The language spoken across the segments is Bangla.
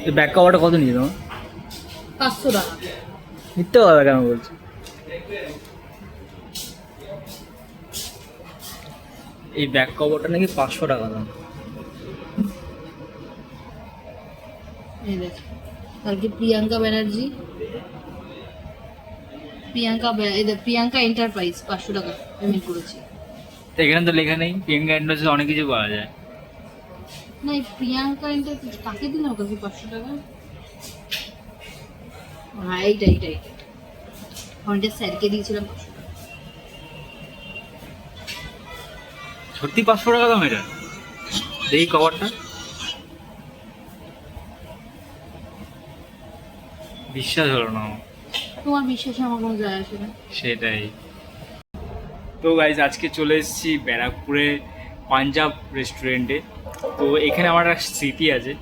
এই ব্যাক কভারটা কত নিয়ে তোমার? 500 টাকা। মিথ্যে কথা কেন বলছো? এই ব্যাক কভারটা নাকি 500 টাকা দাম। এই দেখ, কালকে প্রিয়াঙ্কা ব্যানার্জি, এই দেখ প্রিয়াঙ্কা এন্টারপ্রাইজ 500 টাকা পেমেন্ট করেছি। তো এখানে তো লেখা নেই, প্রিয়াঙ্কা এন্টারপ্রাইজে অনেক কিছু পাওয়া যায়। না, এই প্রিয়াঙ্কা এন্টারপ্রাইজ কাকে দিলাম কালকে 500 টাকা? হ্যাঁ, এইটা আমাদের স্যারকে দিয়েছিলাম 500 টাকা। সত্যি 500 টাকা দাম এটা? দেখি কভারটা। বিশ্বাস হলো না আমার। তোমার বিশ্বাসে আমার কোনো যায় আসে না। সেটাই। তো গাইজ আজকে চলে এসেছি ব্যারাকপুরে পাঞ্জাব রেস্টুরেন্টে। তো এখানে আমার একটা স্মৃতি আছে।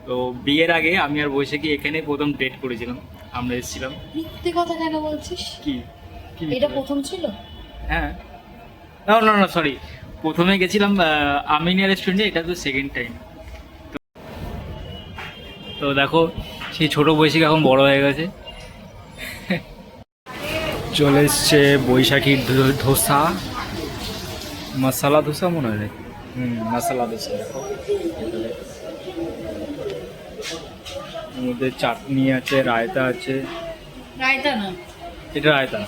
তো বিয়ের আগে আমি আর বৈশাখী এখানে প্রথম ডেট করেছিলাম। আমরা এসেছিলাম। মিথ্যে কথা কেন বলছিস? কি কি এটা প্রথম ছিল? হ্যাঁ, না না না সরি, প্রথমে গেছিলাম আমিনিয়া রেস্টুরেন্টে, এটা তো সেকেন্ড টাইম। তো দেখো, সেই ছোট বৈশাখী এখন বড় হয়ে গেছে। চলে এসছে বৈশাখীর ধোসা, মশলা ধোসা মনে হয়। মশলা ধোসা দেখো, এর মধ্যে চাটনি আছে, রায়তা আছে। রায়তা না, এটা রায়তা।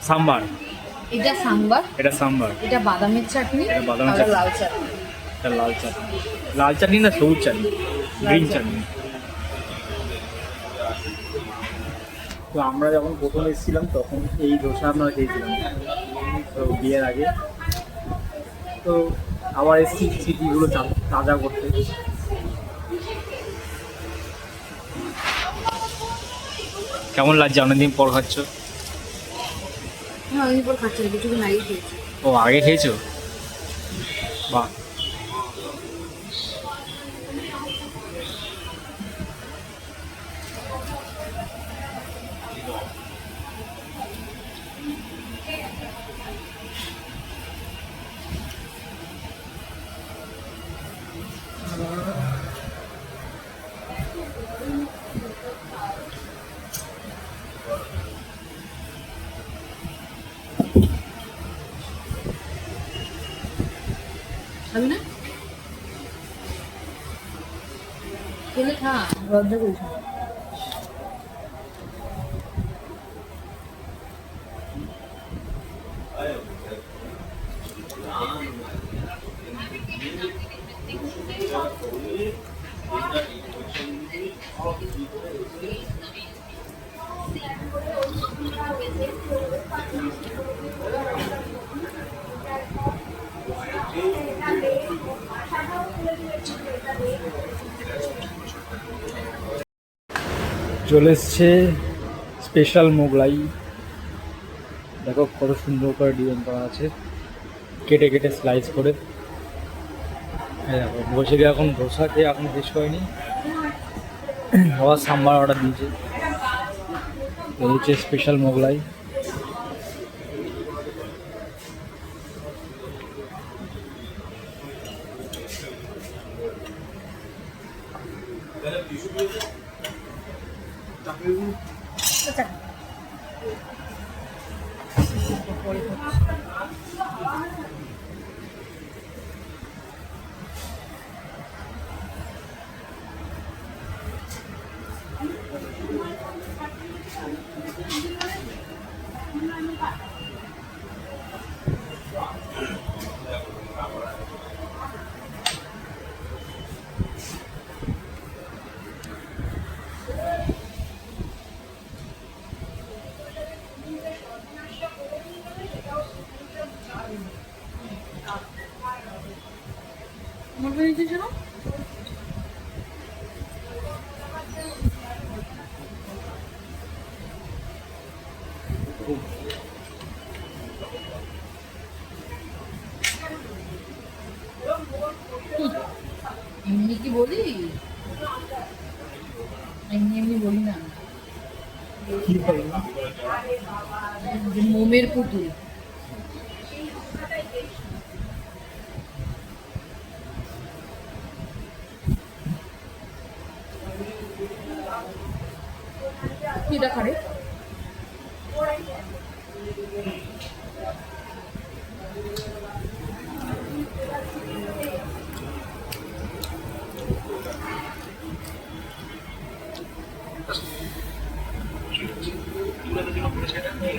সাম্বার, এটা সাম্বার, এটা সাম্বার, এটা বাদামের চাটনি, এটা বাদামের আর চাটনি। লাল চাটনি। এটা লাল চাটনি, লাল চাটনি না সবুজ চাটনি, গ্রিন চাটনি। তো আমরা যখন প্রথম এসেছিলাম তখন এই ধোসা আমরা খেয়েছিলাম, তো বিয়ের আগে। তো আবার এসেছি স্মৃতিগুলো তাজা করতে। কেমন লাগছে অনেকদিন পর খাচ্ছ? হ্যাঁ, আমি পর খাচ্ছি না, কিছুক্ষণ আগে খেয়েছি। ও আগে খেয়েছো? বাহ। খাবি না? খেলে খা, লজ্জা করিস না। চলে এসছে স্পেশাল মোগলাই, দেখো কত সুন্দর করে ডিজাইন করা আছে, কেটে কেটে স্লাইস করে। এই দেখো বসে গিয়ে এখন ধোসা খেয়ে এখন শেষ হয়নি, আবার সাম্বার অর্ডার দিয়েছে। এই হচ্ছে স্পেশাল মোগলাই। আমার বাড়িতে ছিল এমনি কি বলি, এমনি বলি না, মোমের পুতুল। কি দেখা রে? এই